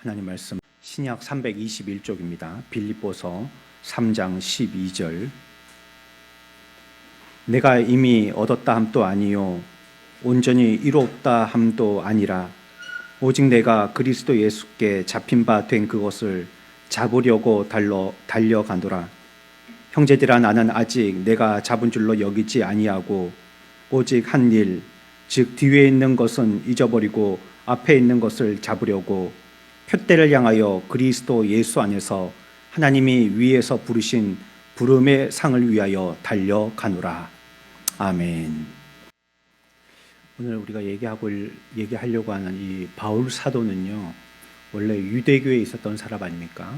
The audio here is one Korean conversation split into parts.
하나님 말씀 신약 321쪽입니다. 빌립보서 3장 12절. 내가 이미 얻었다 함도 아니요 온전히 이루었다 함도 아니라 오직 내가 그리스도 예수께 잡힌 바 된 그것을 잡으려고 달려가노라. 형제들아, 나는 아직 내가 잡은 줄로 여기지 아니하고 오직 한 일, 즉 뒤에 있는 것은 잊어버리고 앞에 있는 것을 잡으려고 표대를 향하여 그리스도 예수 안에서 하나님이 위에서 부르신 부름의 상을 위하여 달려가노라. 아멘. 오늘 우리가 얘기하려고 하는 이 바울 사도는요, 원래 유대교에 있었던 사람 아닙니까?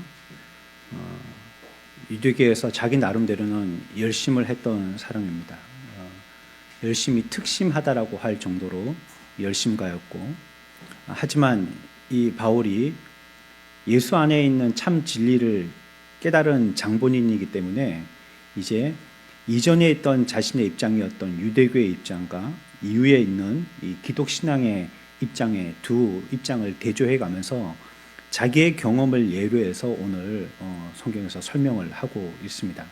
유대교에서 자기 나름대로는 열심을 했던 사람입니다. 열심히 특심하다라고 할 정도로 열심가였고, 하지만 이 바울이 예수 안에 있는 참 진리를 깨달은 장본인이기 때문에 이제 이전에 있던 자신의 입장이었던 유대교의 입장과 이후에 있는 이 기독신앙의 입장의 두 입장을 대조해 가면서 자기의 경험을 예로 해서 오늘 성경에서 설명을 하고 있습니다.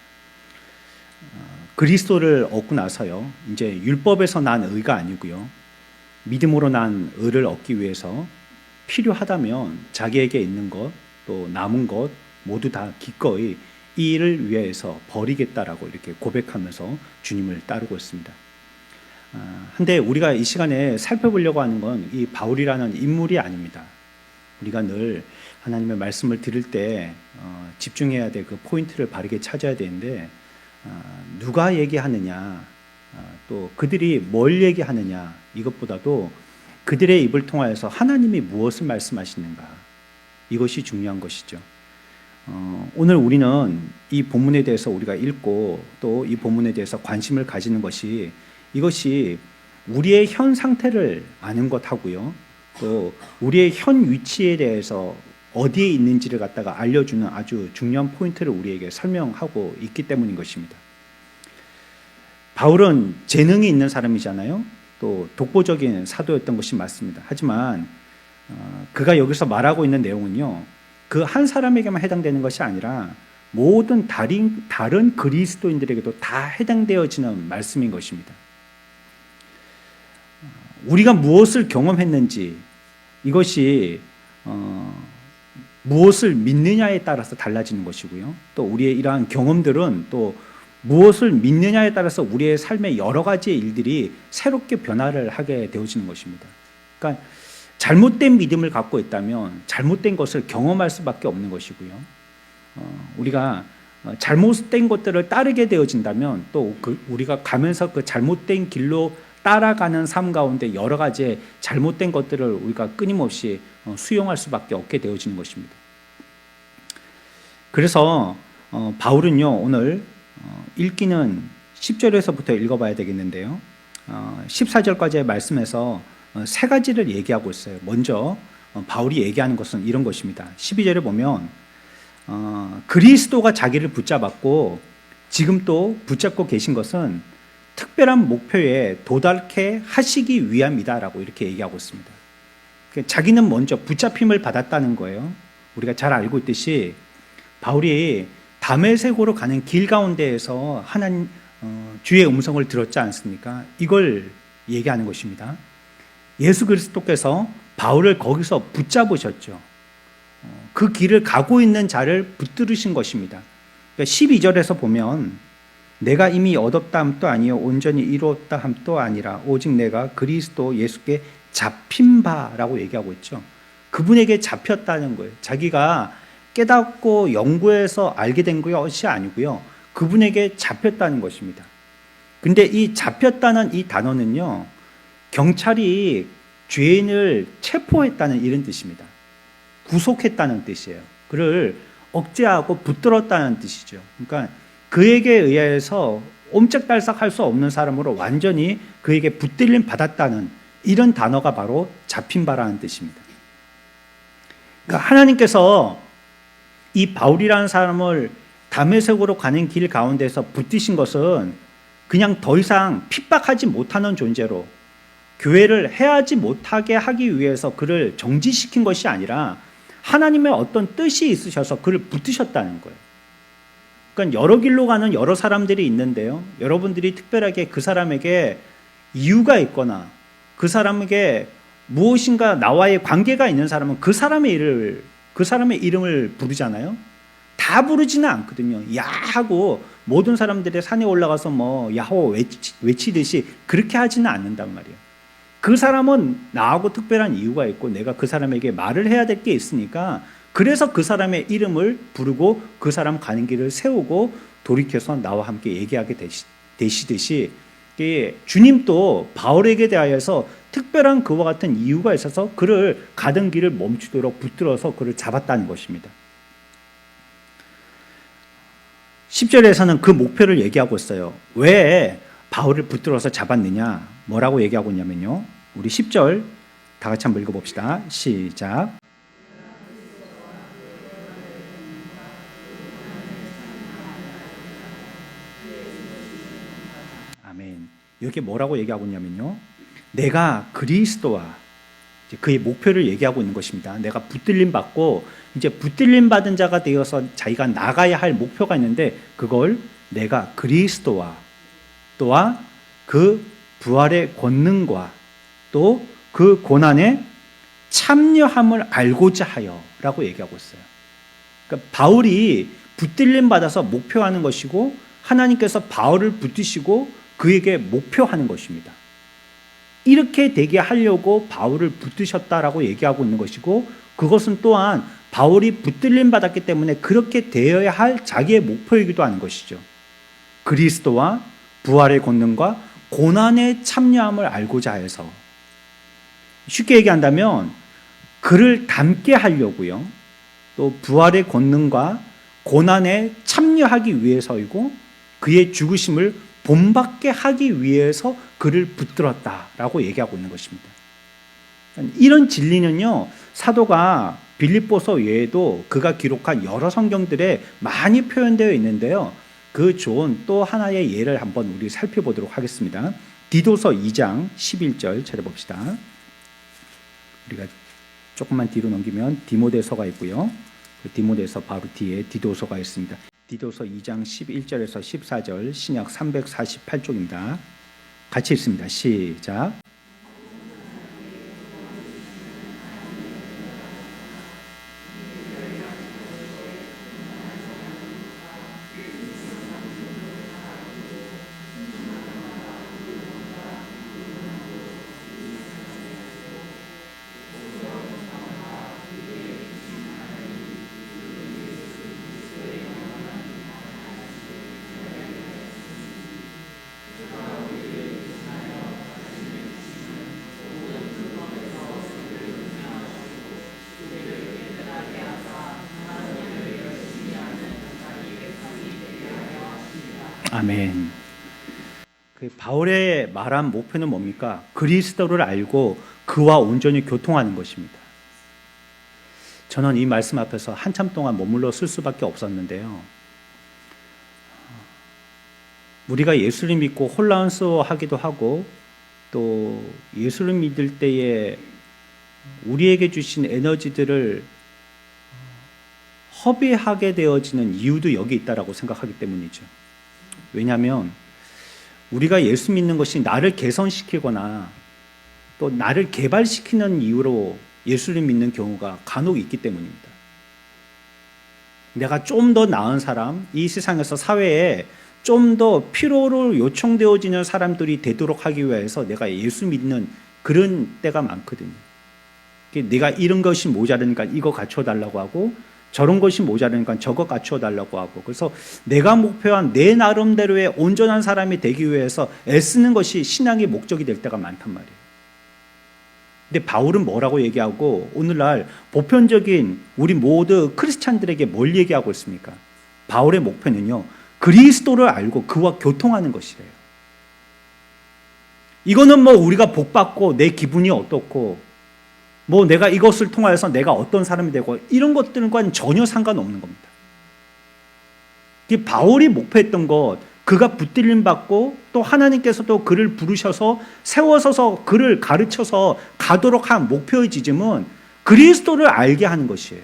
그리스도를 얻고 나서요, 이제 율법에서 난 의가 아니고요, 믿음으로 난 의를 얻기 위해서 필요하다면 자기에게 있는 것, 또 남은 것 모두 다 기꺼이 이 일을 위해서 버리겠다라고 이렇게 고백하면서 주님을 따르고 있습니다. 한데 우리가 이 시간에 살펴보려고 하는 건 이 바울이라는 인물이 아닙니다. 우리가 늘 하나님의 말씀을 들을 때 집중해야 될 그 포인트를 바르게 찾아야 되는데, 누가 얘기하느냐, 또 그들이 뭘 얘기하느냐, 이것보다도 그들의 입을 통하여서 하나님이 무엇을 말씀하시는가, 이것이 중요한 것이죠. 오늘 우리는 이 본문에 대해서 우리가 읽고 또 이 본문에 대해서 관심을 가지는 것이, 이것이 우리의 현 상태를 아는 것하고요, 또 우리의 현 위치에 대해서 어디에 있는지를 갖다가 알려주는 아주 중요한 포인트를 우리에게 설명하고 있기 때문인 것입니다. 바울은 재능이 있는 사람이잖아요. 또 독보적인 사도였던 것이 맞습니다. 하지만 그가 여기서 말하고 있는 내용은요, 그 한 사람에게만 해당되는 것이 아니라 모든 다른 그리스도인들에게도 다 해당되어지는 말씀인 것입니다. 우리가 무엇을 경험했는지, 이것이 무엇을 믿느냐에 따라서 달라지는 것이고요, 또 우리의 이러한 경험들은 또 무엇을 믿느냐에 따라서 우리의 삶의 여러 가지의 일들이 새롭게 변화를 하게 되어지는 것입니다. 그러니까 잘못된 믿음을 갖고 있다면 잘못된 것을 경험할 수밖에 없는 것이고요, 우리가 잘못된 것들을 따르게 되어진다면 또 우리가 가면서 그 잘못된 길로 따라가는 삶 가운데 여러 가지의 잘못된 것들을 우리가 끊임없이 수용할 수밖에 없게 되어지는 것입니다. 그래서 바울은요, 오늘 읽기는 10절에서부터 읽어봐야 되겠는데요, 14절까지의 말씀에서 세 가지를 얘기하고 있어요. 먼저 바울이 얘기하는 것은 이런 것입니다. 12절에 보면 그리스도가 자기를 붙잡았고 지금 또 붙잡고 계신 것은 특별한 목표에 도달케 하시기 위함이다라고 이렇게 얘기하고 있습니다. 자기는 먼저 붙잡힘을 받았다는 거예요. 우리가 잘 알고 있듯이 바울이 다메섹으로 가는 길 가운데에서 하나님 주의 음성을 들었지 않습니까? 이걸 얘기하는 것입니다. 예수 그리스도께서 바울을 거기서 붙잡으셨죠. 그 길을 가고 있는 자를 붙들으신 것입니다. 12절에서 보면 내가 이미 얻었다 함도 아니요 온전히 이루었다 함도 아니라 오직 내가 그리스도 예수께 잡힌 바라고 얘기하고 있죠. 그분에게 잡혔다는 거예요. 자기가 깨닫고 연구해서 알게 된 것이 아니고요, 그분에게 잡혔다는 것입니다. 근데 이 잡혔다는 이 단어는요, 경찰이 죄인을 체포했다는 이런 뜻입니다. 구속했다는 뜻이에요. 그를 억제하고 붙들었다는 뜻이죠. 그러니까 그에게 의해서 옴짝달싹할 수 없는 사람으로 완전히 그에게 붙들림 받았다는 이런 단어가 바로 잡힌 바라는 뜻입니다. 그러니까 하나님께서 이 바울이라는 사람을 다메섹으로 가는 길 가운데서 붙드신 것은 그냥 더 이상 핍박하지 못하는 존재로, 교회를 해하지 못하게 하기 위해서 그를 정지시킨 것이 아니라 하나님의 어떤 뜻이 있으셔서 그를 붙드셨다는 거예요. 그러니까 여러 길로 가는 여러 사람들이 있는데요. 여러분들이 특별하게 그 사람에게 이유가 있거나 그 사람에게 무엇인가 나와의 관계가 있는 사람은 그 사람의 이름을 부르잖아요. 다 부르지는 않거든요. 야 하고 모든 사람들이 산에 올라가서 뭐 야호 외치듯이 그렇게 하지는 않는단 말이에요. 그 사람은 나하고 특별한 이유가 있고 내가 그 사람에게 말을 해야 될 게 있으니까 그래서 그 사람의 이름을 부르고 그 사람 가는 길을 세우고 돌이켜서 나와 함께 얘기하게 되시듯이 주님도 바울에게 대하여서 특별한 그와 같은 이유가 있어서 그를 가던 길을 멈추도록 붙들어서 그를 잡았다는 것입니다. 10절에서는 그 목표를 얘기하고 있어요. 왜 바울을 붙들어서 잡았느냐? 뭐라고 얘기하고 있냐면요. 우리 10절 다 같이 한번 읽어봅시다. 시작. 아멘. 이렇게 뭐라고 얘기하고 있냐면요. 내가 그리스도와 그의 목표를 얘기하고 있는 것입니다. 내가 붙들림 받고 이제 붙들림 받은 자가 되어서 자기가 나가야 할 목표가 있는데 그걸 내가 그리스도와 또한 그 부활의 권능과 또 그 고난에 참여함을 알고자 하여 라고 얘기하고 있어요. 그러니까 바울이 붙들림 받아서 목표하는 것이고 하나님께서 바울을 붙드시고 그에게 목표하는 것입니다. 이렇게 되게 하려고 바울을 붙드셨다라고 얘기하고 있는 것이고 그것은 또한 바울이 붙들림 받았기 때문에 그렇게 되어야 할 자기의 목표이기도 하는 것이죠. 그리스도와 부활의 권능과 고난에 참여함을 알고자 해서 쉽게 얘기한다면 그를 닮게 하려고요. 또 부활의 권능과 고난에 참여하기 위해서이고 그의 죽으심을 본받게 하기 위해서 그를 붙들었다라고 얘기하고 있는 것입니다. 이런 진리는요, 사도가 빌립보서 외에도 그가 기록한 여러 성경들에 많이 표현되어 있는데요. 그 좋은 또 하나의 예를 한번 우리 살펴보도록 하겠습니다. 디도서 2장 11절 찾아봅시다. 우리가 조금만 뒤로 넘기면 디모데서가 있고요. 그 디모데서 바로 뒤에 디도서가 있습니다. 디도서 2장 11절에서 14절 신약 348쪽입니다. 같이 읽습니다. 시작. 아멘. 그 바울의 말한 목표는 뭡니까? 그리스도를 알고 그와 온전히 교통하는 것입니다. 저는 이 말씀 앞에서 한참 동안 머물러 쓸 수밖에 없었는데요. 우리가 예수를 믿고 혼란스러워하기도 하고 또 예수를 믿을 때에 우리에게 주신 에너지들을 허비하게 되어지는 이유도 여기 있다라고 생각하기 때문이죠. 왜냐하면 우리가 예수 믿는 것이 나를 개선시키거나 또 나를 개발시키는 이유로 예수를 믿는 경우가 간혹 있기 때문입니다. 내가 좀 더 나은 사람, 이 세상에서 사회에 좀 더 필요로 요청되어지는 사람들이 되도록 하기 위해서 내가 예수 믿는 그런 때가 많거든요. 내가 이런 것이 모자르니까 이거 갖춰달라고 하고 저런 것이 모자르니까 저거 갖춰달라고 하고 그래서 내가 목표한 내 나름대로의 온전한 사람이 되기 위해서 애쓰는 것이 신앙의 목적이 될 때가 많단 말이에요. 근데 바울은 뭐라고 얘기하고 오늘날 보편적인 우리 모두 크리스찬들에게 뭘 얘기하고 있습니까? 바울의 목표는요, 그리스도를 알고 그와 교통하는 것이래요. 이거는 뭐 우리가 복받고 내 기분이 어떻고 뭐 내가 이것을 통하여서 내가 어떤 사람이 되고 이런 것들과는 전혀 상관없는 겁니다. 바울이 목표했던 것, 그가 붙들림 받고 또 하나님께서도 그를 부르셔서 세워서서 그를 가르쳐서 가도록 한 목표의 지점은 그리스도를 알게 하는 것이에요.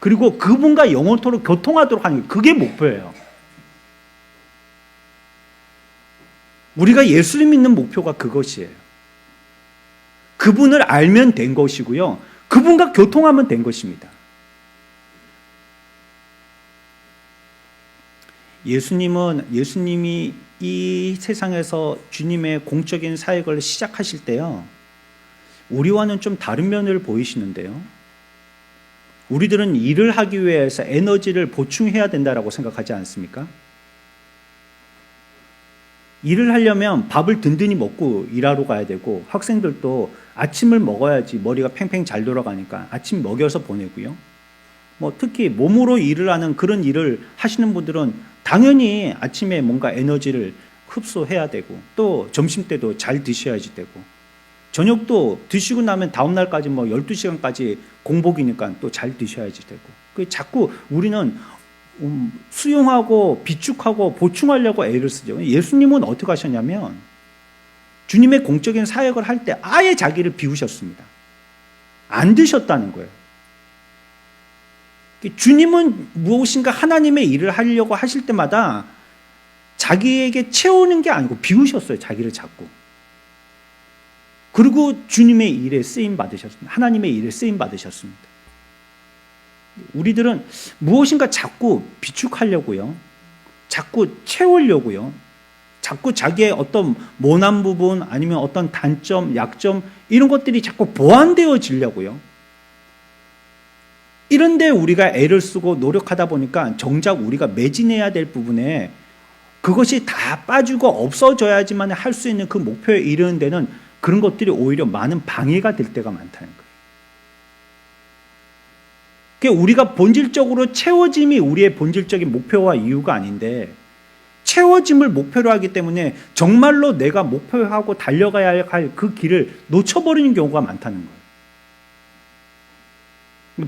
그리고 그분과 영원토록 교통하도록 하는 게 그게 목표예요. 우리가 예수를 믿는 목표가 그것이에요. 그분을 알면 된 것이고요. 그분과 교통하면 된 것입니다. 예수님이 이 세상에서 주님의 공적인 사역을 시작하실 때요, 우리와는 좀 다른 면을 보이시는데요. 우리들은 일을 하기 위해서 에너지를 보충해야 된다고 생각하지 않습니까? 일을 하려면 밥을 든든히 먹고 일하러 가야 되고, 학생들도 아침을 먹어야지 머리가 팽팽 잘 돌아가니까 아침 먹여서 보내고요. 특히 몸으로 일을 하는 그런 일을 하시는 분들은 당연히 아침에 뭔가 에너지를 흡수해야 되고, 또 점심 때도 잘 드셔야지 되고, 저녁도 드시고 나면 다음날까지 12시간까지 공복이니까 또 잘 드셔야지 되고, 자꾸 우리는 수용하고 비축하고 보충하려고 애를 쓰죠. 예수님은 어떻게 하셨냐면 주님의 공적인 사역을 할 때 아예 자기를 비우셨습니다. 안 드셨다는 거예요. 주님은 무엇인가 하나님의 일을 하려고 하실 때마다 자기에게 채우는 게 아니고 비우셨어요. 자기를 자꾸. 그리고 주님의 일에 쓰임 받으셨습니다. 하나님의 일에 쓰임 받으셨습니다. 우리들은 무엇인가 자꾸 비축하려고요. 자꾸 채우려고요. 자꾸 자기의 어떤 모난 부분 아니면 어떤 단점, 약점 이런 것들이 자꾸 보완되어지려고요. 이런데 우리가 애를 쓰고 노력하다 보니까 정작 우리가 매진해야 될 부분에 그것이 다 빠지고 없어져야지만 할 수 있는 그 목표에 이르는 데는 그런 것들이 오히려 많은 방해가 될 때가 많다는 거예요. 그러니까 우리가 본질적으로 채워짐이 우리의 본질적인 목표와 이유가 아닌데, 채워짐을 목표로 하기 때문에 정말로 내가 목표하고 달려가야 할 그 길을 놓쳐버리는 경우가 많다는 거예요.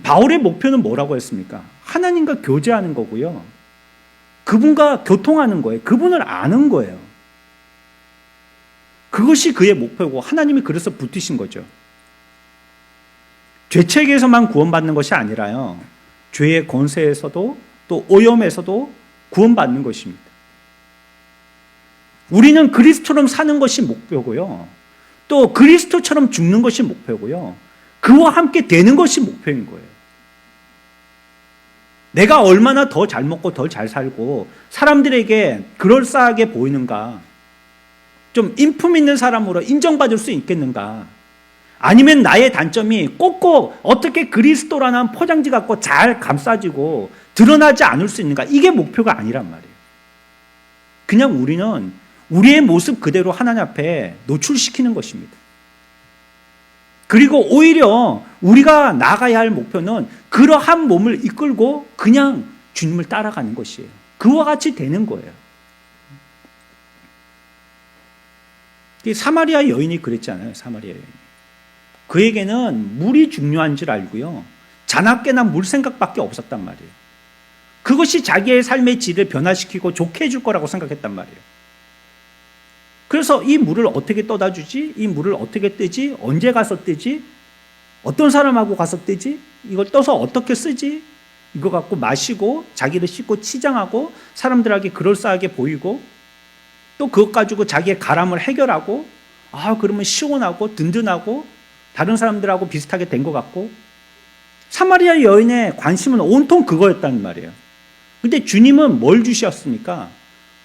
바울의 목표는 뭐라고 했습니까? 하나님과 교제하는 거고요. 그분과 교통하는 거예요. 그분을 아는 거예요. 그것이 그의 목표고 하나님이 그래서 붙으신 거죠. 죄책에서만 구원받는 것이 아니라요, 죄의 권세에서도 또 오염에서도 구원받는 것입니다. 우리는 그리스도처럼 사는 것이 목표고요, 또 그리스도처럼 죽는 것이 목표고요, 그와 함께 되는 것이 목표인 거예요. 내가 얼마나 더 잘 먹고 더 잘 살고 사람들에게 그럴싸하게 보이는가, 좀 인품 있는 사람으로 인정받을 수 있겠는가, 아니면 나의 단점이 꼭꼭 어떻게 그리스도라는 포장지 갖고 잘 감싸지고 드러나지 않을 수 있는가, 이게 목표가 아니란 말이에요. 그냥 우리는 우리의 모습 그대로 하나님 앞에 노출시키는 것입니다. 그리고 오히려 우리가 나가야 할 목표는 그러한 몸을 이끌고 그냥 주님을 따라가는 것이에요. 그와 같이 되는 거예요. 사마리아 여인이 그랬잖아요. 사마리아 여인. 그에게는 물이 중요한 줄 알고요, 자나깨나 물 생각밖에 없었단 말이에요. 그것이 자기의 삶의 질을 변화시키고 좋게 해줄 거라고 생각했단 말이에요. 그래서 이 물을 어떻게 떠다 주지? 이 물을 어떻게 뜨지? 언제 가서 뜨지? 어떤 사람하고 가서 뜨지? 이걸 떠서 어떻게 쓰지? 이거 갖고 마시고 자기를 씻고 치장하고 사람들에게 그럴싸하게 보이고, 또 그것 가지고 자기의 가람을 해결하고, 그러면 시원하고 든든하고 다른 사람들하고 비슷하게 된 것 같고, 사마리아 여인의 관심은 온통 그거였단 말이에요. 근데 주님은 뭘 주셨습니까?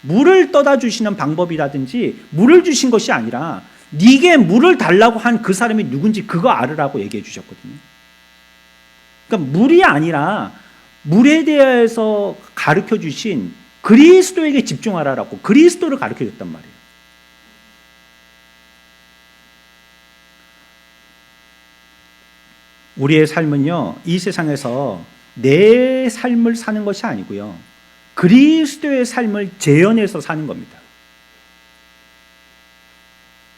물을 떠다 주시는 방법이라든지 물을 주신 것이 아니라 네게 물을 달라고 한 그 사람이 누군지 그거 알으라고 얘기해 주셨거든요. 그러니까 물이 아니라 물에 대해서 가르쳐 주신 그리스도에게 집중하라고 그리스도를 가르쳐 줬단 말이에요. 우리의 삶은요, 이 세상에서 내 삶을 사는 것이 아니고요, 그리스도의 삶을 재현해서 사는 겁니다.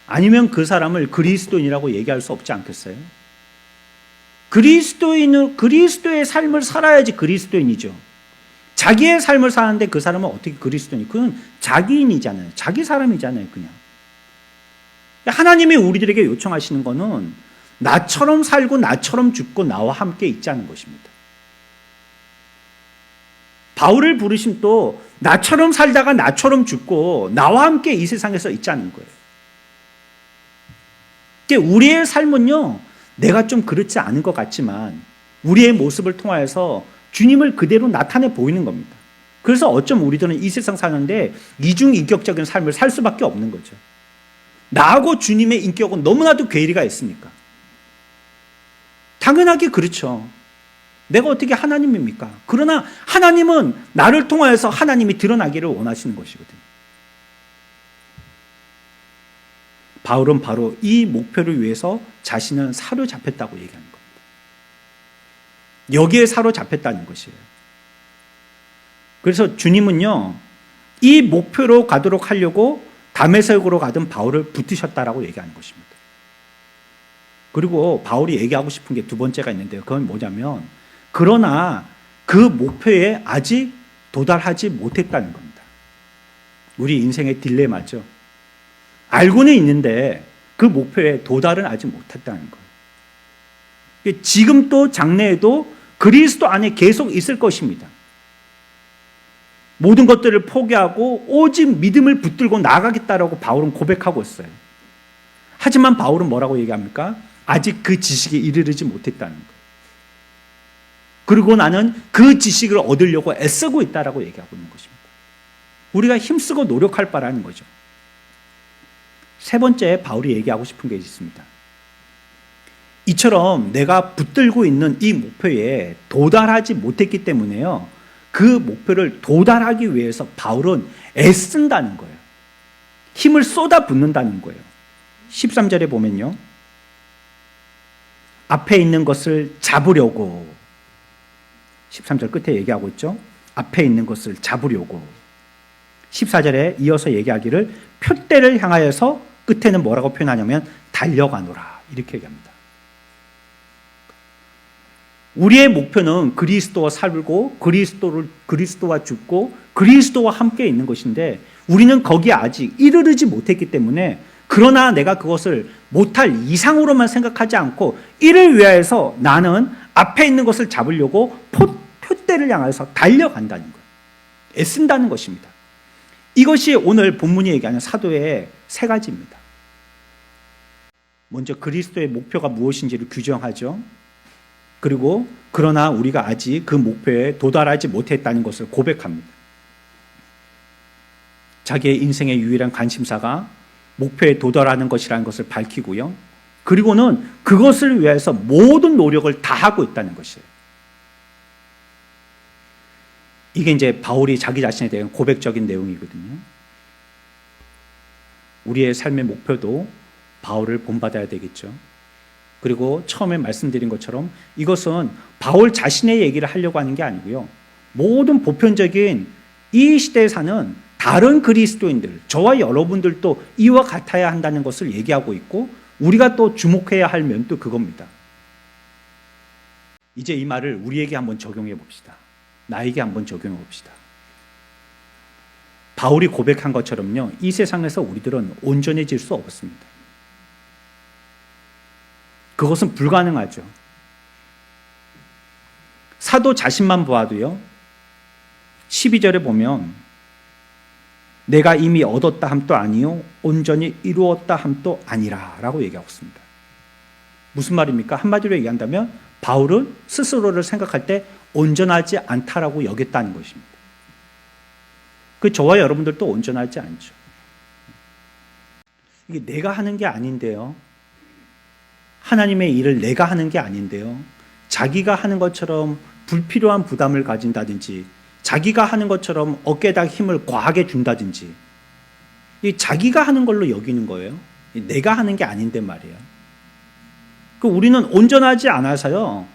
아니면 그 사람을 그리스도인이라고 얘기할 수 없지 않겠어요? 그리스도의 삶을 살아야지 그리스도인이죠. 자기의 삶을 사는데 그 사람은 어떻게 그리스도인이? 그건 자기인이잖아요. 자기 사람이잖아요, 그냥. 하나님이 우리들에게 요청하시는 거는 나처럼 살고 나처럼 죽고 나와 함께 있자는 것입니다. 바울을 부르심도 나처럼 살다가 나처럼 죽고 나와 함께 이 세상에서 있자는 거예요. 우리의 삶은요, 내가 좀 그렇지 않은 것 같지만 우리의 모습을 통하여서 주님을 그대로 나타내 보이는 겁니다. 그래서 어쩜 우리들은 이 세상 사는데 이중인격적인 삶을 살 수밖에 없는 거죠. 나하고 주님의 인격은 너무나도 괴리가 있으니까. 당연하게 그렇죠. 내가 어떻게 하나님입니까? 그러나 하나님은 나를 통하여서 하나님이 드러나기를 원하시는 것이거든요. 바울은 바로 이 목표를 위해서 자신은 사로잡혔다고 얘기하는 겁니다. 여기에 사로잡혔다는 것이에요. 그래서 주님은요, 이 목표로 가도록 하려고 다메섹으로 가던 바울을 붙드셨다라고 얘기하는 것입니다. 그리고 바울이 얘기하고 싶은 게 두 번째가 있는데요. 그건 뭐냐면, 그러나 그 목표에 아직 도달하지 못했다는 겁니다. 우리 인생의 딜레마죠. 알고는 있는데 그 목표에 도달은 아직 못했다는 거예요. 지금도 장래에도 그리스도 안에 계속 있을 것입니다. 모든 것들을 포기하고 오직 믿음을 붙들고 나아가겠다라고 바울은 고백하고 있어요. 하지만 바울은 뭐라고 얘기합니까? 아직 그 지식에 이르르지 못했다는 거예요. 그리고 나는 그 지식을 얻으려고 애쓰고 있다라고 얘기하고 있는 것입니다. 우리가 힘쓰고 노력할 바라는 거죠. 세 번째, 바울이 얘기하고 싶은 게 있습니다. 이처럼 내가 붙들고 있는 이 목표에 도달하지 못했기 때문에요, 그 목표를 도달하기 위해서 바울은 애쓴다는 거예요. 힘을 쏟아붓는다는 거예요. 13절에 보면요, 앞에 있는 것을 잡으려고, 13절 끝에 얘기하고 있죠. 앞에 있는 것을 잡으려고. 14절에 이어서 얘기하기를 표대를 향하여서, 끝에는 뭐라고 표현하냐면 달려가노라, 이렇게 얘기합니다. 우리의 목표는 그리스도와 살고 그리스도와 죽고 그리스도와 함께 있는 것인데, 우리는 거기에 아직 이르르지 못했기 때문에, 그러나 내가 그것을 못할 이상으로만 생각하지 않고 이를 위하여서 나는 앞에 있는 것을 잡으려고 표대를 향해서 달려간다는 거예요. 애쓴다는 것입니다. 이것이 오늘 본문이 얘기하는 사도의 세 가지입니다. 먼저 그리스도의 목표가 무엇인지를 규정하죠. 그리고 그러나 우리가 아직 그 목표에 도달하지 못했다는 것을 고백합니다. 자기의 인생의 유일한 관심사가 목표에 도달하는 것이라는 것을 밝히고요. 그리고는 그것을 위해서 모든 노력을 다하고 있다는 것이에요. 이게 이제 바울이 자기 자신에 대한 고백적인 내용이거든요. 우리의 삶의 목표도 바울을 본받아야 되겠죠. 그리고 처음에 말씀드린 것처럼 이것은 바울 자신의 얘기를 하려고 하는 게 아니고요, 모든 보편적인 이 시대에 사는 다른 그리스도인들, 저와 여러분들도 이와 같아야 한다는 것을 얘기하고 있고, 우리가 또 주목해야 할 면도 그겁니다. 이제 이 말을 우리에게 한번 적용해 봅시다. 나에게 한번 적용해 봅시다. 바울이 고백한 것처럼요, 이 세상에서 우리들은 온전해질 수 없습니다. 그것은 불가능하죠. 사도 자신만 보아도요, 12절에 보면 내가 이미 얻었다 함도 아니요 온전히 이루었다 함도 아니라 라고 얘기하고 있습니다. 무슨 말입니까? 한마디로 얘기한다면 바울은 스스로를 생각할 때 온전하지 않다라고 여겼다는 것입니다. 그 저와 여러분들도 온전하지 않죠. 이게 내가 하는 게 아닌데요, 하나님의 일을 내가 하는 게 아닌데요, 자기가 하는 것처럼 불필요한 부담을 가진다든지, 자기가 하는 것처럼 어깨에다 힘을 과하게 준다든지, 이 자기가 하는 걸로 여기는 거예요. 내가 하는 게 아닌데 말이에요. 그 우리는 온전하지 않아서요,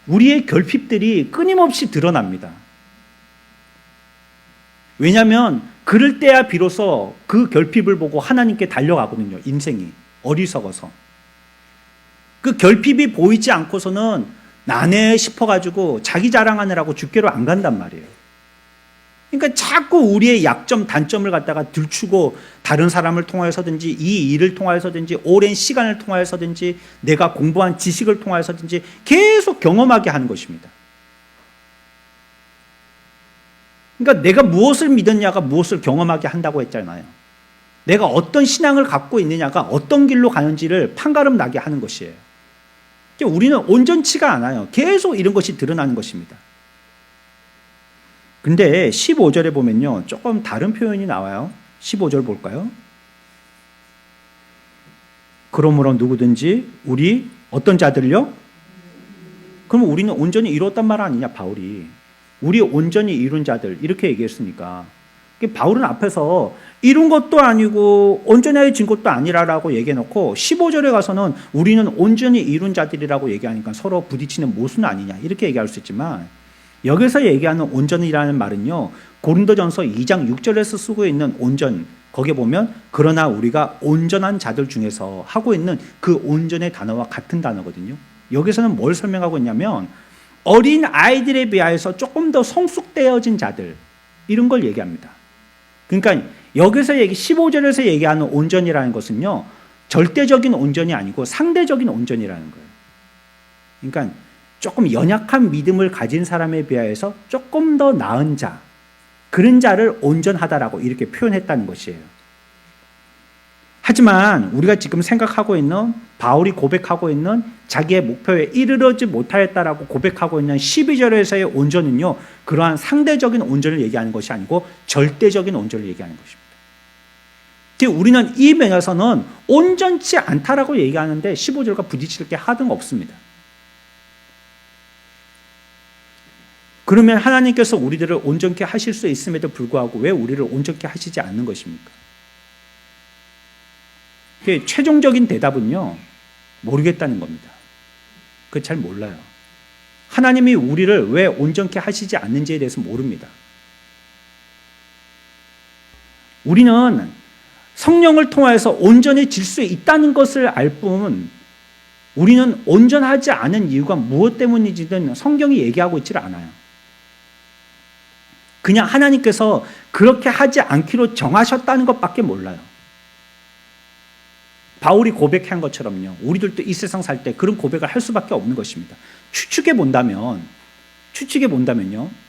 우리의 결핍들이 끊임없이 드러납니다. 왜냐하면 그럴 때야 비로소 그 결핍을 보고 하나님께 달려가거든요. 인생이 어리석어서. 그 결핍이 보이지 않고서는 나네 싶어가지고 자기 자랑하느라고 주께로 안 간단 말이에요. 그러니까 자꾸 우리의 약점, 단점을 갖다가 들추고 다른 사람을 통하여서든지 이 일을 통하여서든지 오랜 시간을 통하여서든지 내가 공부한 지식을 통하여서든지 계속 경험하게 하는 것입니다. 그러니까 내가 무엇을 믿었냐가 무엇을 경험하게 한다고 했잖아요. 내가 어떤 신앙을 갖고 있느냐가 어떤 길로 가는지를 판가름 나게 하는 것이에요. 우리는 온전치가 않아요. 계속 이런 것이 드러나는 것입니다. 근데 15절에 보면요, 조금 다른 표현이 나와요. 15절 볼까요? 그러므로 누구든지 우리 어떤 자들요? 그럼 우리는 온전히 이뤘단 말 아니냐, 바울이. 우리 온전히 이룬 자들 이렇게 얘기했으니까 바울은 앞에서 이룬 것도 아니고 온전해진 것도 아니라라고 얘기해놓고 15절에 가서는 우리는 온전히 이룬 자들이라고 얘기하니까 서로 부딪히는 모순 아니냐 이렇게 얘기할 수 있지만, 여기서 얘기하는 온전이라는 말은요, 고린도전서 2장 6절에서 쓰고 있는 온전, 거기에 보면 그러나 우리가 온전한 자들 중에서 하고 있는 그 온전의 단어와 같은 단어거든요. 여기서는 뭘 설명하고 있냐면 어린 아이들에 비하여서 조금 더 성숙되어진 자들, 이런 걸 얘기합니다. 그러니까 여기서 15절에서 얘기하는 온전이라는 것은요, 절대적인 온전이 아니고 상대적인 온전이라는 거예요. 그러니까 조금 연약한 믿음을 가진 사람에 비하여서 조금 더 나은 자, 그런 자를 온전하다라고 이렇게 표현했다는 것이에요. 하지만 우리가 지금 생각하고 있는, 바울이 고백하고 있는 자기의 목표에 이르르지 못하였다라고 고백하고 있는 12절에서의 온전은요, 그러한 상대적인 온전을 얘기하는 것이 아니고 절대적인 온전을 얘기하는 것입니다. 우리는 이 면에서는 온전치 않다라고 얘기하는데 15절과 부딪힐 게 하등 없습니다. 그러면 하나님께서 우리들을 온전케 하실 수 있음에도 불구하고 왜 우리를 온전케 하시지 않는 것입니까? 최종적인 대답은요, 모르겠다는 겁니다. 그거 잘 몰라요. 하나님이 우리를 왜 온전케 하시지 않는지에 대해서 모릅니다. 우리는 성령을 통하여서 온전해질 수 있다는 것을 알 뿐, 우리는 온전하지 않은 이유가 무엇 때문인지는 성경이 얘기하고 있질 않아요. 그냥 하나님께서 그렇게 하지 않기로 정하셨다는 것밖에 몰라요. 바울이 고백한 것처럼요, 우리들도 이 세상 살 때 그런 고백을 할 수밖에 없는 것입니다. 추측해 본다면요,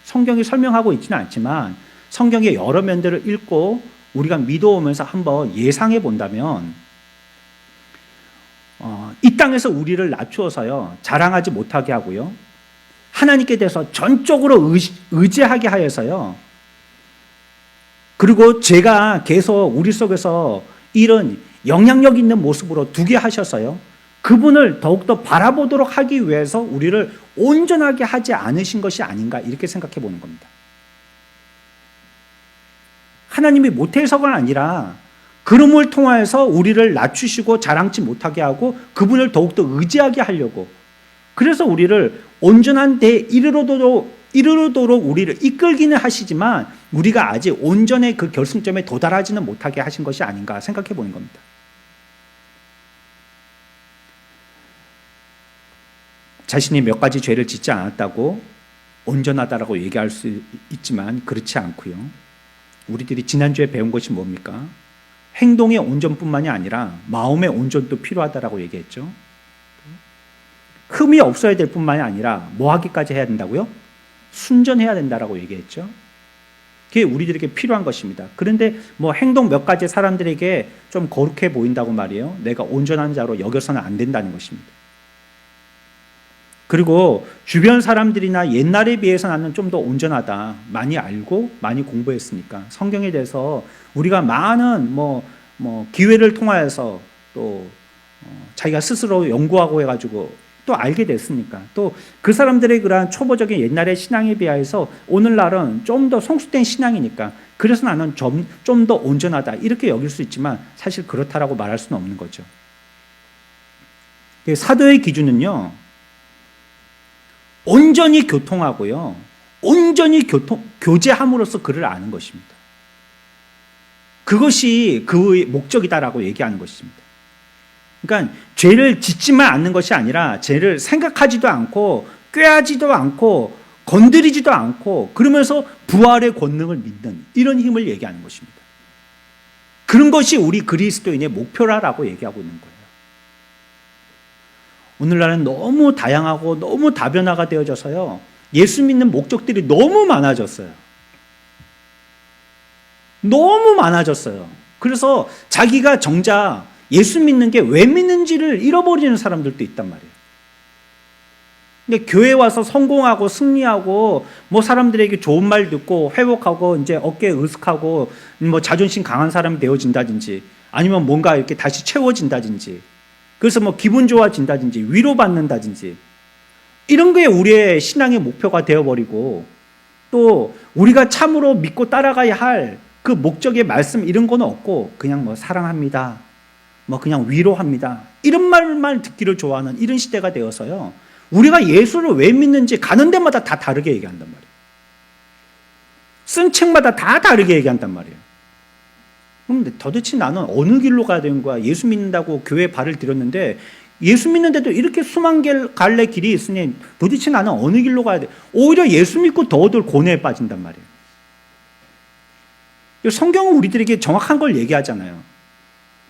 성경이 설명하고 있지는 않지만 성경의 여러 면들을 읽고 우리가 믿어오면서 한번 예상해 본다면, 이 땅에서 우리를 낮추어서요, 자랑하지 못하게 하고요, 하나님께 대해서 전적으로 의지하게 하여서요, 그리고 제가 계속 우리 속에서 이런 영향력 있는 모습으로 두게 하셔서요, 그분을 더욱더 바라보도록 하기 위해서 우리를 온전하게 하지 않으신 것이 아닌가, 이렇게 생각해 보는 겁니다. 하나님이 못해서가 아니라 그름을 통하여서 우리를 낮추시고 자랑치 못하게 하고 그분을 더욱더 의지하게 하려고, 그래서 우리를 온전한 데 이르도록 우리를 이끌기는 하시지만 우리가 아직 온전의 그 결승점에 도달하지는 못하게 하신 것이 아닌가 생각해 보는 겁니다. 자신이 몇 가지 죄를 짓지 않았다고 온전하다라고 얘기할 수 있지만 그렇지 않고요, 우리들이 지난주에 배운 것이 뭡니까? 행동의 온전뿐만이 아니라 마음의 온전도 필요하다라고 얘기했죠. 흠이 없어야 될 뿐만이 아니라 뭐 하기까지 해야 된다고요? 순전해야 된다라고 얘기했죠. 그게 우리들에게 필요한 것입니다. 그런데 뭐 행동 몇 가지 사람들에게 좀 거룩해 보인다고 말이에요, 내가 온전한 자로 여겨서는 안 된다는 것입니다. 그리고 주변 사람들이나 옛날에 비해서 나는 좀 더 온전하다, 많이 알고 많이 공부했으니까 성경에 대해서 우리가 많은 기회를 통하여서 또 자기가 스스로 연구하고 해가지고 또 알게 됐으니까, 또 그 사람들의 그러한 초보적인 옛날의 신앙에 비하여서 오늘날은 좀 더 성숙된 신앙이니까 그래서 나는 좀 더 온전하다, 이렇게 여길 수 있지만 사실 그렇다라고 말할 수는 없는 거죠. 사도의 기준은요, 온전히 교통하고요, 온전히 교제함으로써 그를 아는 것입니다. 그것이 그의 목적이다라고 얘기하는 것입니다. 그러니까 죄를 짓지만 않는 것이 아니라 죄를 생각하지도 않고 꾀하지도 않고 건드리지도 않고 그러면서 부활의 권능을 믿는 이런 힘을 얘기하는 것입니다. 그런 것이 우리 그리스도인의 목표라고 얘기하고 있는 거예요. 오늘날은 너무 다양하고 너무 다변화가 되어져서요. 예수 믿는 목적들이 너무 많아졌어요. 너무 많아졌어요. 그래서 자기가 정작 예수 믿는 게 왜 믿는지를 잃어버리는 사람들도 있단 말이에요. 근데 교회 와서 성공하고 승리하고 뭐 사람들에게 좋은 말 듣고 회복하고 이제 어깨에 으슥하고 뭐 자존심 강한 사람이 되어진다든지 아니면 뭔가 이렇게 다시 채워진다든지 그래서 뭐 기분 좋아진다든지 위로받는다든지 이런 게 우리의 신앙의 목표가 되어버리고 또 우리가 참으로 믿고 따라가야 할 그 목적의 말씀 이런 건 없고 그냥 뭐 사랑합니다. 뭐 그냥 위로합니다. 이런 말만 듣기를 좋아하는 이런 시대가 되어서요. 우리가 예수를 왜 믿는지 가는 데마다 다 다르게 얘기한단 말이에요. 쓴 책마다 다 다르게 얘기한단 말이에요. 그럼 도대체 나는 어느 길로 가야 되는 거야? 예수 믿는다고 교회에 발을 들였는데 예수 믿는데도 이렇게 수만 갈래 길이 있으니 도대체 나는 어느 길로 가야 돼? 오히려 예수 믿고 더들 고뇌에 빠진단 말이에요. 성경은 우리들에게 정확한 걸 얘기하잖아요.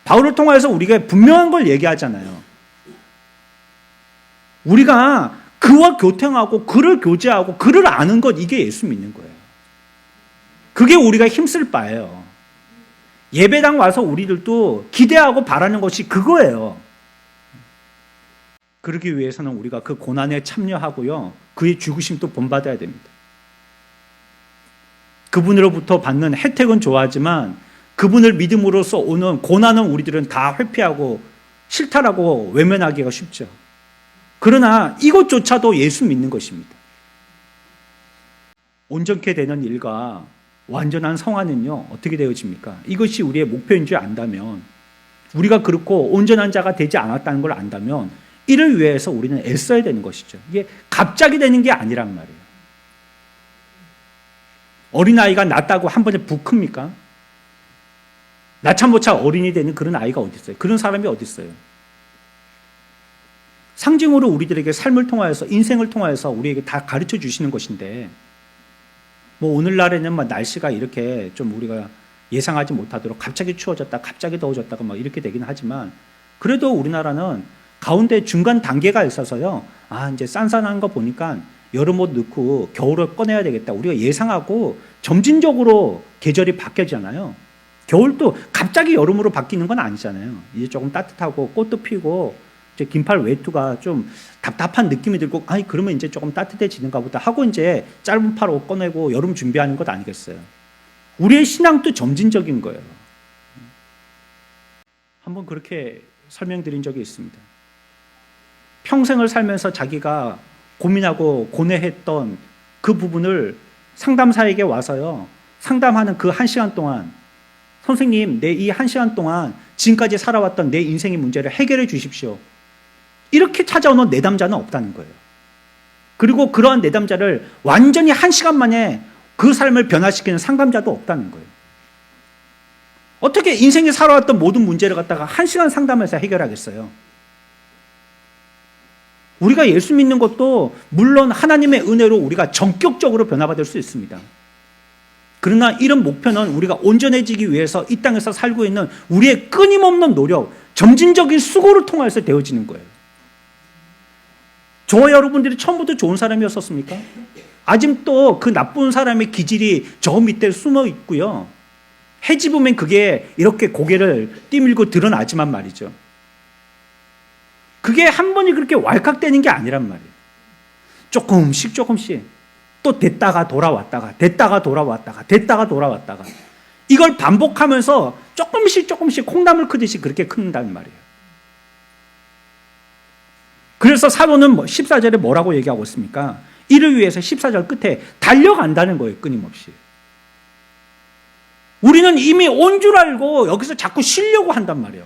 바울을 통해서 우리가 분명한 걸 얘기하잖아요. 우리가 그와 교통하고 그를 교제하고 그를 아는 것 이게 예수 믿는 거예요. 그게 우리가 힘쓸 바예요. 예배당 와서 우리들도 기대하고 바라는 것이 그거예요. 그러기 위해서는 우리가 그 고난에 참여하고요. 그의 죽으심도 본받아야 됩니다. 그분으로부터 받는 혜택은 좋아하지만 그분을 믿음으로써 오는 고난은 우리들은 다 회피하고 실타라고 외면하기가 쉽죠. 그러나 이것조차도 예수 믿는 것입니다. 온전케 되는 일과 완전한 성화는요 어떻게 되어집니까? 이것이 우리의 목표인 줄 안다면 우리가 그렇고 온전한 자가 되지 않았다는 걸 안다면 이를 위해서 우리는 애써야 되는 것이죠. 이게 갑자기 되는 게 아니란 말이에요. 어린아이가 낳았다고 한 번에 부 큽니까? 나참모차 어린이 되는 그런 아이가 어디 있어요? 그런 사람이 어디 있어요? 상징으로 우리들에게 삶을 통하여서 인생을 통하여서 우리에게 다 가르쳐 주시는 것인데 뭐 오늘날에는 막 날씨가 이렇게 좀 우리가 예상하지 못하도록 갑자기 추워졌다 갑자기 더워졌다가 막 이렇게 되긴 하지만 그래도 우리나라는 가운데 중간 단계가 있어서요. 아 이제 싼싼한 거 보니까 여름 옷 넣고 겨울을 꺼내야 되겠다. 우리가 예상하고 점진적으로 계절이 바뀌잖아요. 겨울도 갑자기 여름으로 바뀌는 건 아니잖아요. 이제 조금 따뜻하고 꽃도 피고 이제 긴팔 외투가 좀 답답한 느낌이 들고 아니 그러면 이제 조금 따뜻해지는가 보다 하고 이제 짧은 팔 옷 꺼내고 여름 준비하는 것 아니겠어요. 우리의 신앙도 점진적인 거예요. 한번 그렇게 설명드린 적이 있습니다. 평생을 살면서 자기가 고민하고 고뇌했던 그 부분을 상담사에게 와서요. 상담하는 그 1시간 동안 선생님 내 이 1시간 동안 지금까지 살아왔던 내 인생의 문제를 해결해 주십시오. 이렇게 찾아오는 내담자는 없다는 거예요. 그리고 그러한 내담자를 완전히 1시간 만에 그 삶을 변화시키는 상담자도 없다는 거예요. 어떻게 인생에 살아왔던 모든 문제를 갖다가 1시간 상담해서 해결하겠어요? 우리가 예수 믿는 것도 물론 하나님의 은혜로 우리가 전격적으로 변화받을 수 있습니다. 그러나 이런 목표는 우리가 온전해지기 위해서 이 땅에서 살고 있는 우리의 끊임없는 노력, 점진적인 수고를 통해서 되어지는 거예요. 저와 여러분들이 처음부터 좋은 사람이었었습니까? 아직도 그 나쁜 사람의 기질이 저 밑에 숨어 있고요. 해집으면 그게 이렇게 고개를 띠밀고 드러나지만 말이죠. 그게 한 번이 그렇게 왈칵되는 게 아니란 말이에요. 조금씩 또 됐다가 돌아왔다가 됐다가 돌아왔다가 됐다가 돌아왔다가 이걸 반복하면서 조금씩 콩나물 크듯이 그렇게 큰다는 말이에요. 그래서 사도는 14절에 뭐라고 얘기하고 있습니까? 이를 위해서 14절 끝에 달려간다는 거예요. 끊임없이. 우리는 이미 온 줄 알고 여기서 자꾸 쉬려고 한단 말이에요.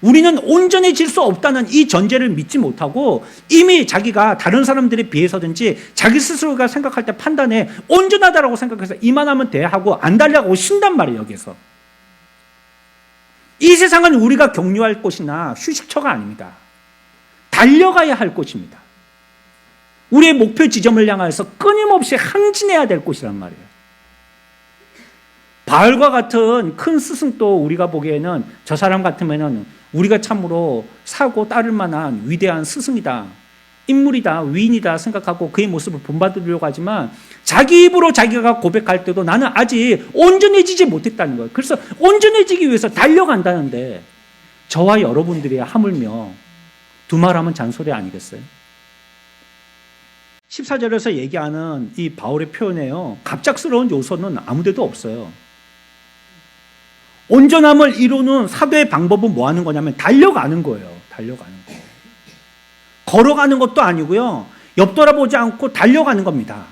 우리는 온전해질 수 없다는 이 전제를 믿지 못하고 이미 자기가 다른 사람들에 비해서든지 자기 스스로가 생각할 때 판단에 온전하다라고 생각해서 이만하면 돼 하고 안 달려가고 쉰단 말이에요. 여기서. 이 세상은 우리가 격려할 곳이나 휴식처가 아닙니다. 달려가야 할 곳입니다. 우리의 목표 지점을 향해서 끊임없이 항진해야 될 곳이란 말이에요. 바울과 같은 큰 스승도 우리가 보기에는 저 사람 같으면은 우리가 참으로 사고 따를 만한 위대한 스승이다, 인물이다, 위인이다 생각하고 그의 모습을 본받으려고 하지만 자기 입으로 자기가 고백할 때도 나는 아직 온전해지지 못했다는 거예요. 그래서 온전해지기 위해서 달려간다는데 저와 여러분들이 하물며 두말하면 잔소리 아니겠어요? 14절에서 얘기하는 이 바울의 표현에요, 갑작스러운 요소는 아무데도 없어요. 온전함을 이루는 사도의 방법은 뭐 하는 거냐면 달려가는 거예요. 달려가는 거. 걸어가는 것도 아니고요, 옆 돌아보지 않고 달려가는 겁니다.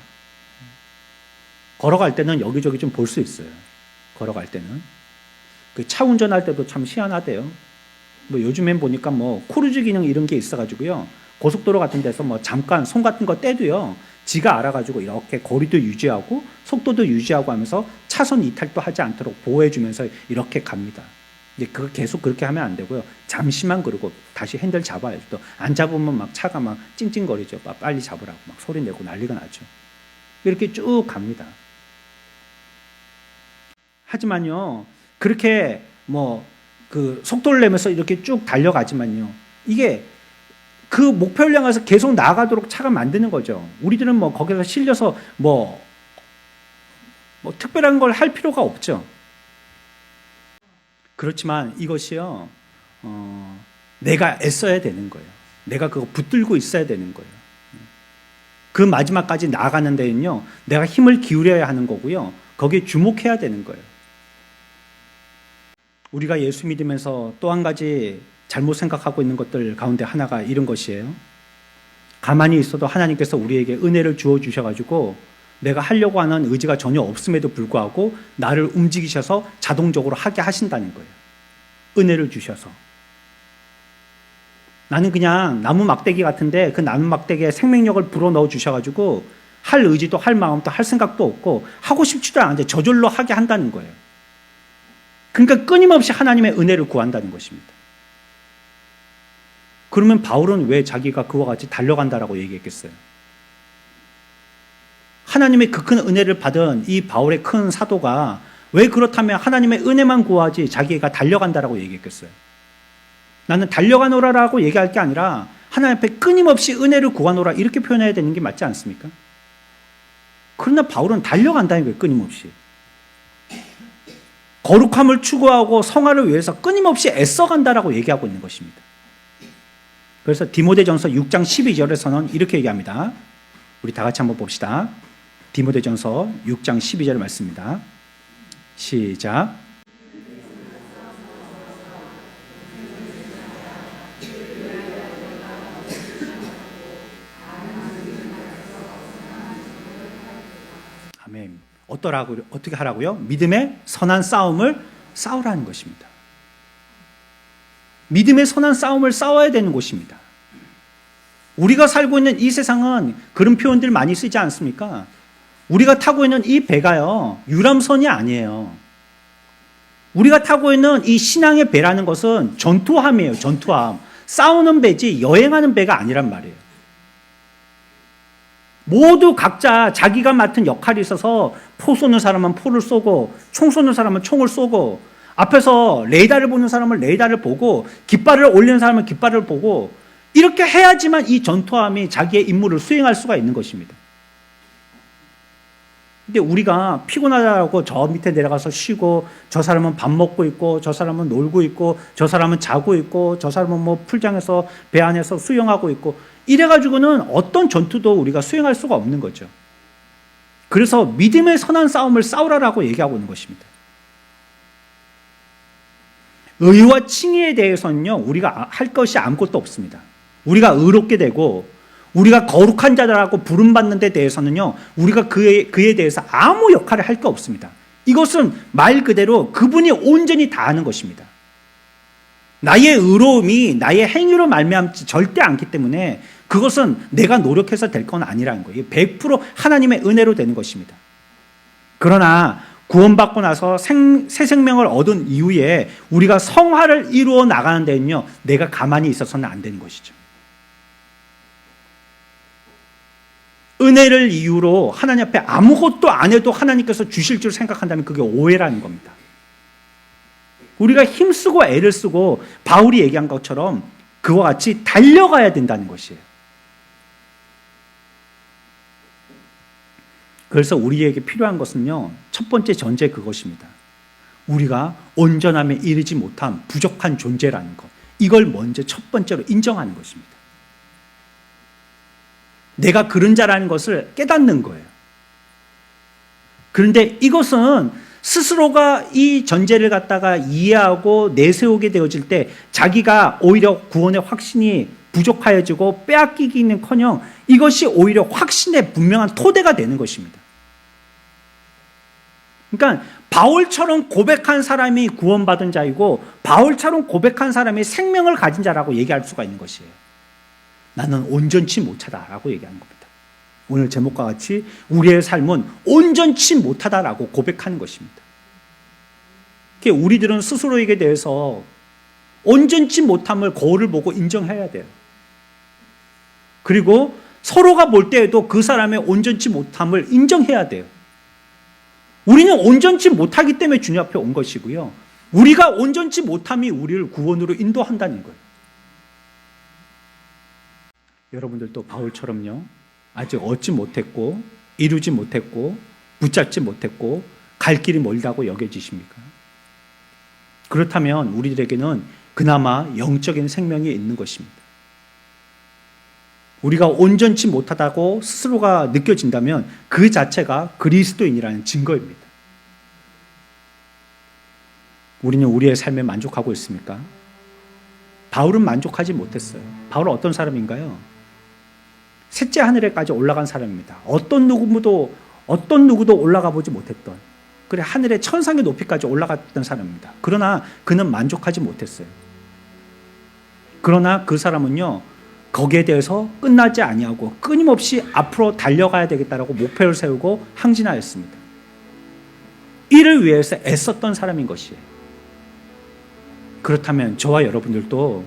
걸어갈 때는 여기저기 좀 볼 수 있어요. 걸어갈 때는 그 차 운전할 때도 참 희한하대요. 뭐 요즘엔 보니까 뭐 크루즈 기능 이런 게 있어가지고요, 고속도로 같은 데서 뭐 잠깐 손 같은 거 떼도요, 지가 알아가지고 이렇게 거리도 유지하고 속도도 유지하고 하면서 차선 이탈도 하지 않도록 보호해주면서 이렇게 갑니다. 이제 그거 계속 그렇게 하면 안 되고요, 잠시만 그러고 다시 핸들 잡아야죠. 또 안 잡으면 막 차가 막 찡찡거리죠. 막 빨리 잡으라고 막 소리 내고 난리가 나죠. 이렇게 쭉 갑니다. 하지만요, 그렇게 뭐 그 속도를 내면서 이렇게 쭉 달려가지만요, 이게 그 목표를 향해서 계속 나아가도록 차가 만드는 거죠. 우리들은 뭐 거기서 실려서 뭐 특별한 걸 할 필요가 없죠. 그렇지만 이것이요, 내가 애써야 되는 거예요. 내가 그거 붙들고 있어야 되는 거예요. 그 마지막까지 나아가는 데는요, 내가 힘을 기울여야 하는 거고요, 거기에 주목해야 되는 거예요. 우리가 예수 믿으면서 또 한 가지 잘못 생각하고 있는 것들 가운데 하나가 이런 것이에요. 가만히 있어도 하나님께서 우리에게 은혜를 주어 주셔가지고 내가 하려고 하는 의지가 전혀 없음에도 불구하고 나를 움직이셔서 자동적으로 하게 하신다는 거예요. 은혜를 주셔서. 나는 그냥 나무 막대기 같은데 그 나무 막대기에 생명력을 불어넣어 주셔가지고 할 의지도 할 마음도 할 생각도 없고 하고 싶지도 않은데 저절로 하게 한다는 거예요. 그러니까 끊임없이 하나님의 은혜를 구한다는 것입니다. 그러면 바울은 왜 자기가 그와 같이 달려간다라고 얘기했겠어요? 하나님의 그 큰 은혜를 받은 이 바울의 큰 사도가 왜 그렇다면 하나님의 은혜만 구하지 자기가 달려간다라고 얘기했겠어요? 나는 달려가노라라고 얘기할 게 아니라 하나님 앞에 끊임없이 은혜를 구하노라 이렇게 표현해야 되는 게 맞지 않습니까? 그러나 바울은 달려간다는 거예요. 끊임없이. 거룩함을 추구하고 성화를 위해서 끊임없이 애써간다라고 얘기하고 있는 것입니다. 그래서 디모데전서 6장 12절에서는 이렇게 얘기합니다. 우리 다 같이 한번 봅시다. 디모데전서 6장 12절 말씀입니다. 시작. 아멘. 어떻게 하라고요? 믿음의 선한 싸움을 싸우라는 것입니다. 믿음의 선한 싸움을 싸워야 되는 곳입니다. 우리가 살고 있는 이 세상은 그런 표현들 많이 쓰지 않습니까? 우리가 타고 있는 이 배가요, 유람선이 아니에요. 우리가 타고 있는 이 신앙의 배라는 것은 전투함이에요. 전투함. 싸우는 배지 여행하는 배가 아니란 말이에요. 모두 각자 자기가 맡은 역할이 있어서 포 쏘는 사람은 포를 쏘고 총 쏘는 사람은 총을 쏘고 앞에서 레이더를 보는 사람은 레이더를 보고 깃발을 올리는 사람은 깃발을 보고 이렇게 해야지만 이 전투함이 자기의 임무를 수행할 수가 있는 것입니다. 근데 우리가 피곤하다고 저 밑에 내려가서 쉬고 저 사람은 밥 먹고 있고 저 사람은 놀고 있고 저 사람은 자고 있고 저 사람은 뭐 풀장에서 배 안에서 수영하고 있고 이래가지고는 어떤 전투도 우리가 수행할 수가 없는 거죠. 그래서 믿음의 선한 싸움을 싸우라라고 얘기하고 있는 것입니다. 의와 칭의에 대해서는요, 우리가 할 것이 아무것도 없습니다. 우리가 의롭게 되고 우리가 거룩한 자라고 부름받는 데 대해서는요, 우리가 그에 대해서 아무 역할을 할 게 없습니다. 이것은 말 그대로 그분이 온전히 다 하는 것입니다. 나의 의로움이 나의 행위로 말미암지 절대 않기 때문에 그것은 내가 노력해서 될 건 아니라는 거예요. 100% 하나님의 은혜로 되는 것입니다. 그러나 구원받고 나서 새 생명을 얻은 이후에 우리가 성화를 이루어 나가는 데는요, 내가 가만히 있어서는 안 되는 것이죠. 은혜를 이유로 하나님 앞에 아무것도 안 해도 하나님께서 주실 줄 생각한다면 그게 오해라는 겁니다. 우리가 힘쓰고 애를 쓰고 바울이 얘기한 것처럼 그와 같이 달려가야 된다는 것이에요. 그래서 우리에게 필요한 것은요, 첫 번째 전제 그것입니다. 우리가 온전함에 이르지 못한 부족한 존재라는 것, 이걸 먼저 첫 번째로 인정하는 것입니다. 내가 그런 자라는 것을 깨닫는 거예요. 그런데 이것은 스스로가 이 전제를 갖다가 이해하고 내세우게 되어질 때 자기가 오히려 구원의 확신이 부족하여지고 빼앗기기는커녕 이것이 오히려 확신의 분명한 토대가 되는 것입니다. 그러니까 바울처럼 고백한 사람이 구원받은 자이고 바울처럼 고백한 사람이 생명을 가진 자라고 얘기할 수가 있는 것이에요. 나는 온전치 못하다라고 얘기하는 겁니다. 오늘 제목과 같이 우리의 삶은 온전치 못하다라고 고백하는 것입니다. 우리들은 스스로에게 대해서 온전치 못함을 거울을 보고 인정해야 돼요. 그리고 서로가 볼 때에도 그 사람의 온전치 못함을 인정해야 돼요. 우리는 온전치 못하기 때문에 주님 앞에 온 것이고요. 우리가 온전치 못함이 우리를 구원으로 인도한다는 거예요. 여러분들도 바울처럼요, 아직 얻지 못했고 이루지 못했고 붙잡지 못했고 갈 길이 멀다고 여겨지십니까? 그렇다면 우리들에게는 그나마 영적인 생명이 있는 것입니다. 우리가 온전치 못하다고 스스로가 느껴진다면 그 자체가 그리스도인이라는 증거입니다. 우리는 우리의 삶에 만족하고 있습니까? 바울은 만족하지 못했어요. 바울은 어떤 사람인가요? 셋째 하늘에까지 올라간 사람입니다. 어떤 누구도 올라가 보지 못했던, 그래 하늘의 천상의 높이까지 올라갔던 사람입니다. 그러나 그는 만족하지 못했어요. 그러나 그 사람은요, 거기에 대해서 끝나지 아니하고 끊임없이 앞으로 달려가야 되겠다라고 목표를 세우고 항진하였습니다. 이를 위해서 애썼던 사람인 것이에요. 그렇다면 저와 여러분들도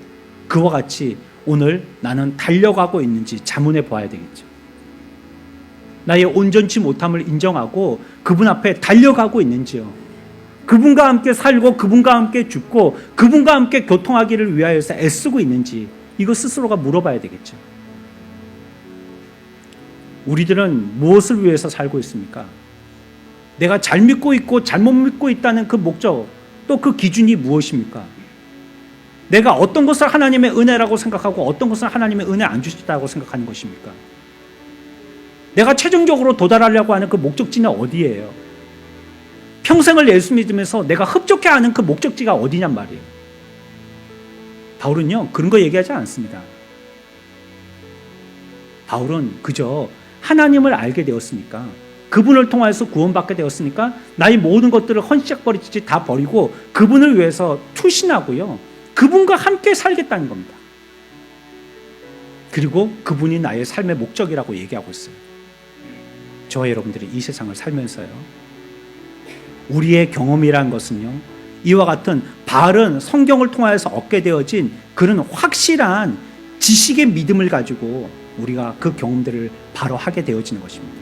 그와 같이 오늘 나는 달려가고 있는지 자문해 보아야 되겠죠. 나의 온전치 못함을 인정하고 그분 앞에 달려가고 있는지요. 그분과 함께 살고 그분과 함께 죽고 그분과 함께 교통하기를 위하여서 애쓰고 있는지 이거 스스로가 물어봐야 되겠죠. 우리들은 무엇을 위해서 살고 있습니까? 내가 잘 믿고 있고 잘못 믿고 있다는 그 목적, 또 그 기준이 무엇입니까? 내가 어떤 것을 하나님의 은혜라고 생각하고 어떤 것을 하나님의 은혜 안 주시다고 생각하는 것입니까? 내가 최종적으로 도달하려고 하는 그 목적지는 어디예요? 평생을 예수 믿으면서 내가 흡족해하는 그 목적지가 어디냔 말이에요. 바울은요, 그런 거 얘기하지 않습니다. 바울은 그저 하나님을 알게 되었으니까, 그분을 통해서 구원받게 되었으니까 나의 모든 것들을 헌신버리지 다 버리고 그분을 위해서 투신하고요, 그분과 함께 살겠다는 겁니다. 그리고 그분이 나의 삶의 목적이라고 얘기하고 있어요. 저와 여러분들이 이 세상을 살면서요, 우리의 경험이라는 것은요, 이와 같은 바른 성경을 통해서 얻게 되어진 그런 확실한 지식의 믿음을 가지고 우리가 그 경험들을 바로 하게 되어지는 것입니다.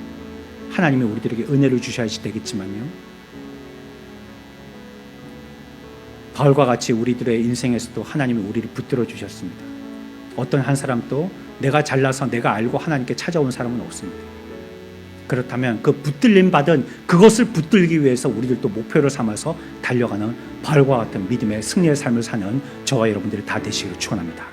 하나님이 우리들에게 은혜를 주셔야지 되겠지만요, 바울과 같이 우리들의 인생에서도 하나님이 우리를 붙들어 주셨습니다. 어떤 한 사람도 내가 잘나서 내가 알고 하나님께 찾아온 사람은 없습니다. 그렇다면 그 붙들림 받은 그것을 붙들기 위해서 우리들도 목표를 삼아서 달려가는 바울과 같은 믿음의 승리의 삶을 사는 저와 여러분들이 다 되시기를 축원합니다.